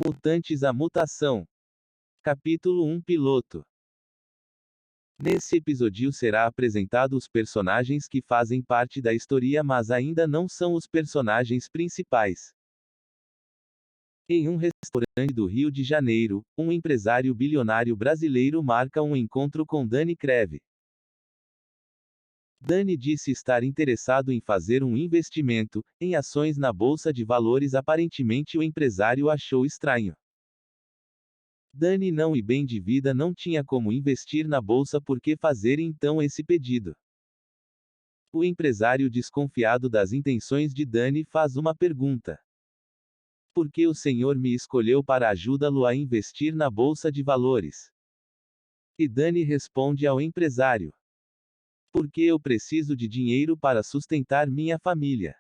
Mutantes à Mutação. Capítulo 1 Piloto. Nesse episódio será apresentado os personagens que fazem parte da história, mas ainda não são os personagens principais. Em um restaurante do Rio de Janeiro, um empresário bilionário brasileiro marca um encontro com Dani Creve. Dani disse estar interessado em fazer um investimento em ações na bolsa de valores. Aparentemente o empresário achou estranho. Dani não e bem de vida não tinha como investir na bolsa, por que fazer então esse pedido? O empresário, desconfiado das intenções de Dani, faz uma pergunta. Por que o senhor me escolheu para ajudá-lo a investir na bolsa de valores? E Dani responde ao empresário. Porque eu preciso de dinheiro para sustentar minha família.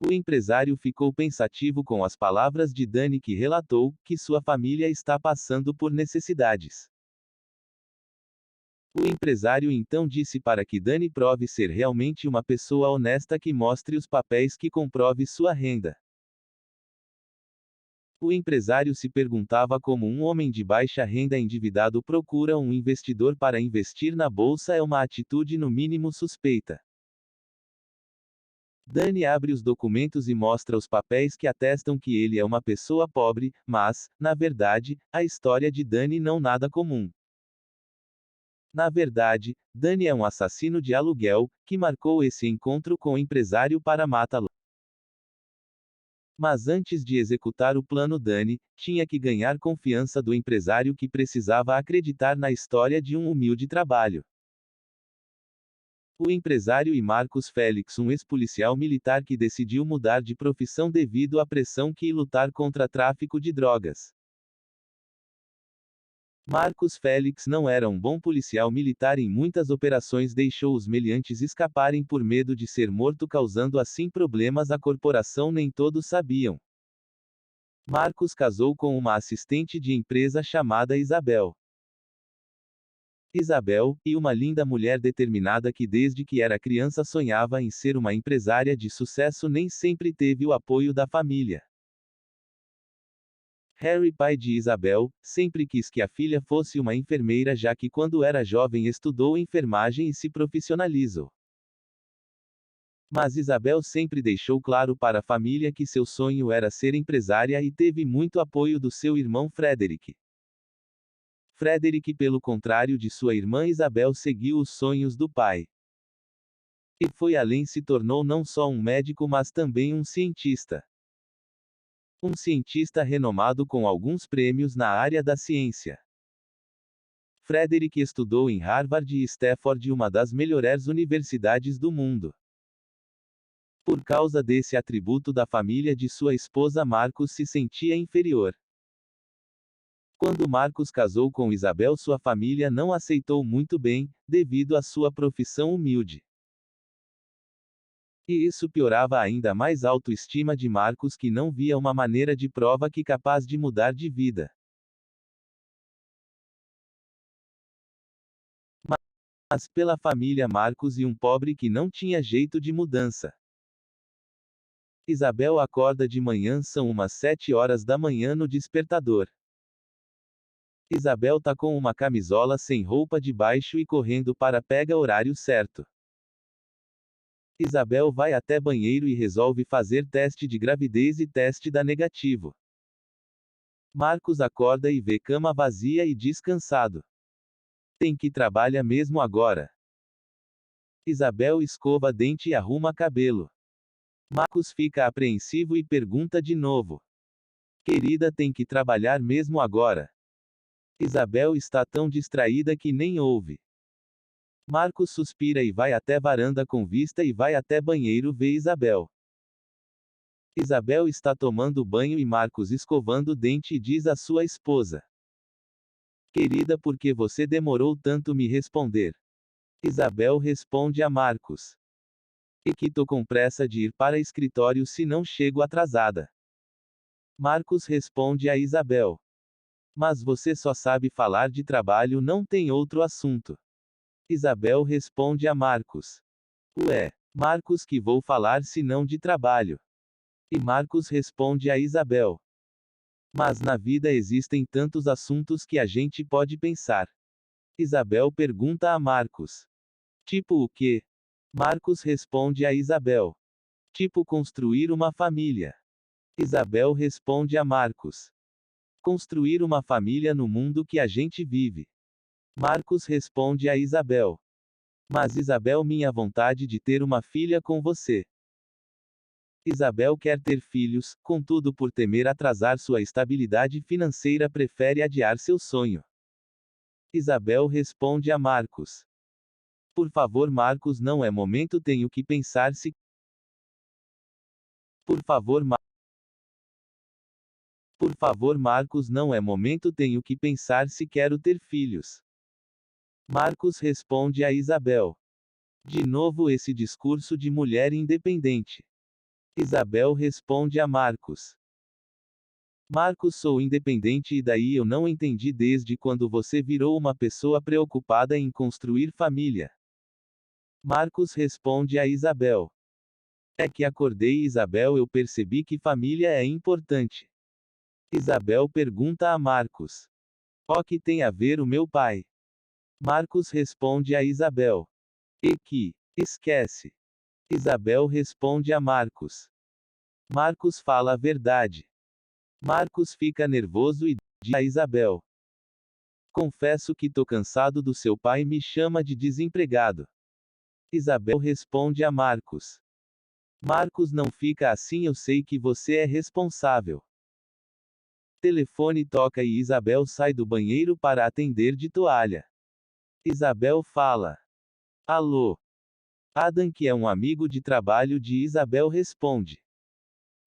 O empresário ficou pensativo com as palavras de Dani, que relatou que sua família está passando por necessidades. O empresário então disse para que Dani prove ser realmente uma pessoa honesta, que mostre os papéis que comprove sua renda. O empresário se perguntava como um homem de baixa renda endividado procura um investidor para investir na bolsa. É uma atitude no mínimo suspeita. Dani abre os documentos e mostra os papéis que atestam que ele é uma pessoa pobre, mas, na verdade, a história de Dani não nada comum. Na verdade, Dani é um assassino de aluguel, que marcou esse encontro com o empresário para matá-lo. Mas antes de executar o plano, Dani tinha que ganhar confiança do empresário, que precisava acreditar na história de um humilde trabalho. O empresário e Marcos Félix, um ex-policial militar que decidiu mudar de profissão devido à pressão que lutar contra tráfico de drogas. Marcos Félix não era um bom policial militar. Em muitas operações deixou os meliantes escaparem por medo de ser morto, causando assim problemas à corporação. Nem todos sabiam. Marcos casou com uma assistente de empresa chamada Isabel. Isabel, e uma linda mulher determinada que desde que era criança sonhava em ser uma empresária de sucesso, nem sempre teve o apoio da família. Harry, pai de Isabel, sempre quis que a filha fosse uma enfermeira, já que quando era jovem estudou enfermagem e se profissionalizou. Mas Isabel sempre deixou claro para a família que seu sonho era ser empresária, e teve muito apoio do seu irmão Frederick. Frederick, pelo contrário de sua irmã Isabel, seguiu os sonhos do pai. E foi além, se tornou não só um médico, mas também um cientista. Um cientista renomado com alguns prêmios na área da ciência. Frederick estudou em Harvard e Stanford, uma das melhores universidades do mundo. Por causa desse atributo da família de sua esposa, Marcos se sentia inferior. Quando Marcos casou com Isabel, sua família não aceitou muito bem, devido à sua profissão humilde. E isso piorava ainda mais a autoestima de Marcos, que não via uma maneira de prova que capaz de mudar de vida. Mas pela família, Marcos e um pobre que não tinha jeito de mudança. Isabel acorda de manhã, são umas 7 horas da manhã no despertador. Isabel tá com uma camisola sem roupa de baixo e correndo para pegar horário certo. Isabel vai até banheiro e resolve fazer teste de gravidez, e teste dá negativo. Marcos acorda e vê cama vazia e descansado. Tem que trabalhar mesmo agora. Isabel escova dente e arruma cabelo. Marcos fica apreensivo e pergunta de novo. Querida, tem que trabalhar mesmo agora? Isabel está tão distraída que nem ouve. Marcos suspira e vai até varanda com vista, e vai até banheiro ver Isabel. Isabel está tomando banho e Marcos escovando dente, e diz à sua esposa. Querida, por que você demorou tanto me responder? Isabel responde a Marcos. E que tô com pressa de ir para escritório, se não chego atrasada. Marcos responde a Isabel. Mas você só sabe falar de trabalho, não tem outro assunto. Isabel responde a Marcos. Ué, Marcos, que vou falar se não de trabalho? E Marcos responde a Isabel. Mas na vida existem tantos assuntos que a gente pode pensar. Isabel pergunta a Marcos. Tipo o quê? Marcos responde a Isabel. Tipo construir uma família. Isabel responde a Marcos. Construir uma família no mundo que a gente vive. Marcos responde a Isabel. Mas Isabel, minha vontade de ter uma filha com você. Isabel quer ter filhos, contudo, por temer atrasar sua estabilidade financeira, prefere adiar seu sonho. Isabel responde a Marcos. Por favor, Marcos, não é momento, tenho que pensar se. Por favor, Por favor, Marcos, não é momento, tenho que pensar se quero ter filhos. Marcos responde a Isabel. De novo esse discurso de mulher independente. Isabel responde a Marcos. Marcos, sou independente e daí eu não entendi desde quando você virou uma pessoa preocupada em construir família. Marcos responde a Isabel. É que acordei, Isabel, eu percebi que família é importante. Isabel pergunta a Marcos. O que tem a ver o meu pai? Marcos responde a Isabel. E que? Esquece. Isabel responde a Marcos. Marcos fala a verdade. Marcos fica nervoso e diz a Isabel. Confesso que tô cansado do seu pai, me chama de desempregado. Isabel responde a Marcos. Marcos, não fica assim, eu sei que você é responsável. Telefone toca e Isabel sai do banheiro para atender de toalha. Isabel fala. Alô? Adam, que é um amigo de trabalho de Isabel, responde.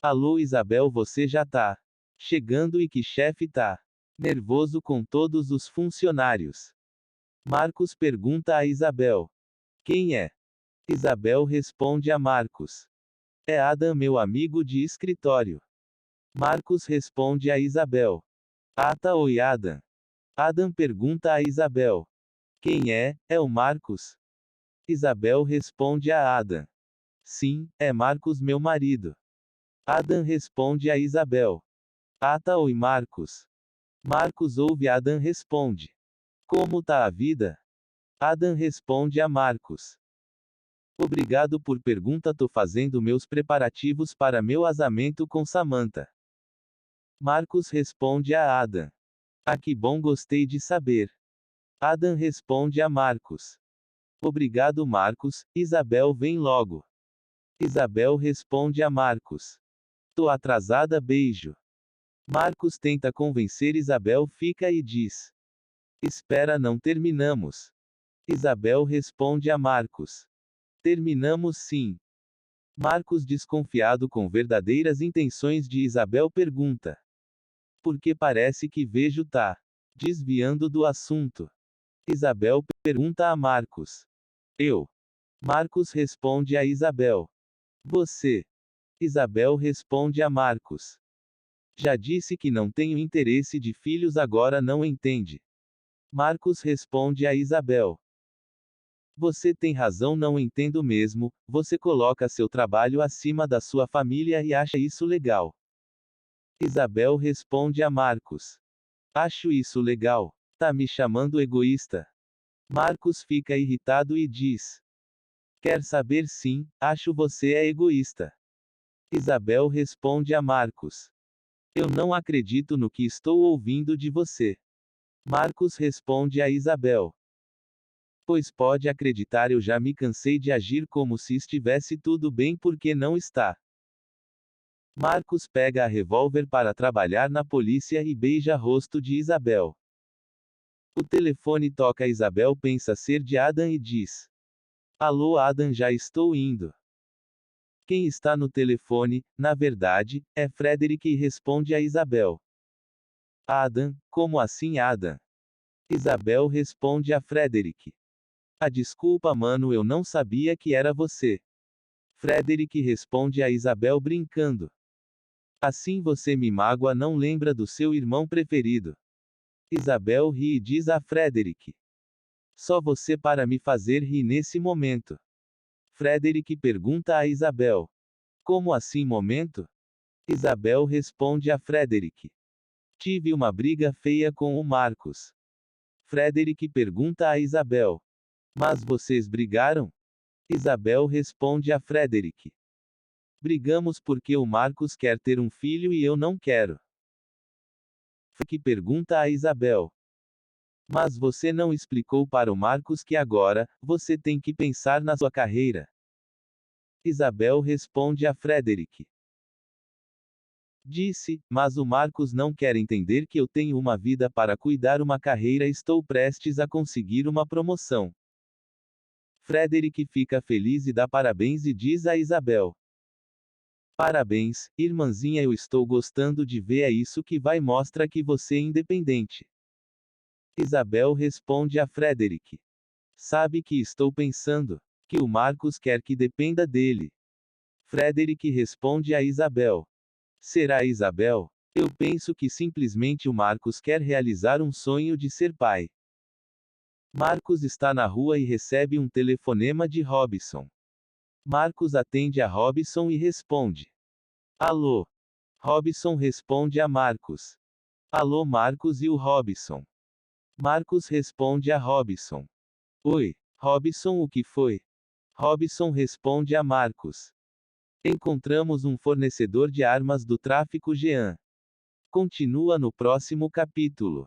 Alô, Isabel, você já tá chegando e que chefe tá nervoso com todos os funcionários? Marcos pergunta a Isabel. Quem é? Isabel responde a Marcos. É Adam, meu amigo de escritório. Marcos responde a Isabel. Ata, oi Adam. Adam pergunta a Isabel. Quem é? É o Marcos? Isabel responde a Adam. Sim, é Marcos, meu marido. Adam responde a Isabel. Ata, oi Marcos. Marcos ouve, Adam responde. Como tá a vida? Adam responde a Marcos. Obrigado por pergunta, tô fazendo meus preparativos para meu casamento com Samantha. Marcos responde a Adam. Ah, que bom, gostei de saber. Adam responde a Marcos. Obrigado, Marcos, Isabel vem logo. Isabel responde a Marcos. Tô atrasada, beijo. Marcos tenta convencer Isabel, fica e diz. Espera, não terminamos. Isabel responde a Marcos. Terminamos sim. Marcos, desconfiado com verdadeiras intenções de Isabel, pergunta. Porque parece que vejo tá desviando do assunto. Isabel pergunta a Marcos. Eu. Marcos responde a Isabel. Você. Isabel responde a Marcos. Já disse que não tenho interesse de filhos, agora não entende. Marcos responde a Isabel. Você tem razão, não entendo mesmo, você coloca seu trabalho acima da sua família e acha isso legal. Isabel responde a Marcos. Acho isso legal. Tá me chamando egoísta? Marcos fica irritado e diz. Quer saber, sim, acho você é egoísta. Isabel responde a Marcos. Eu não acredito no que estou ouvindo de você. Marcos responde a Isabel. Pois pode acreditar, eu já me cansei de agir como se estivesse tudo bem porque não está. Marcos pega a revólver para trabalhar na polícia e beija rosto de Isabel. O telefone toca, Isabel pensa ser de Adam e diz. Alô Adam, já estou indo. Quem está no telefone, na verdade, é Frederick e responde a Isabel. Adam, como assim Adam? Isabel responde a Frederick. Ah, desculpa mano, eu não sabia que era você. Frederick responde a Isabel brincando. Assim você me magoa, não lembra do seu irmão preferido. Isabel ri e diz a Frederick. Só você para me fazer rir nesse momento. Frederick pergunta a Isabel. Como assim momento? Isabel responde a Frederick. Tive uma briga feia com o Marcos. Frederick pergunta a Isabel. Mas vocês brigaram? Isabel responde a Frederick. Brigamos porque o Marcos quer ter um filho e eu não quero. Frederick pergunta a Isabel. Mas você não explicou para o Marcos que agora, você tem que pensar na sua carreira. Isabel responde a Frederick. Disse, mas o Marcos não quer entender que eu tenho uma vida para cuidar, uma carreira, estou prestes a conseguir uma promoção. Frederick fica feliz e dá parabéns e diz a Isabel. Parabéns, irmãzinha, eu estou gostando de ver, é isso que vai mostrar que você é independente. Isabel responde a Frederick. Sabe que estou pensando? Que o Marcos quer que dependa dele. Frederick responde a Isabel. Será, Isabel? Eu penso que simplesmente o Marcos quer realizar um sonho de ser pai. Marcos está na rua e recebe um telefonema de Robson. Marcos atende a Robson e responde. Alô? Robson responde a Marcos. Alô, Marcos, e o Robson? Marcos responde a Robson. Oi, Robson, o que foi? Robson responde a Marcos. Encontramos um fornecedor de armas do tráfico Jean. Continua no próximo capítulo.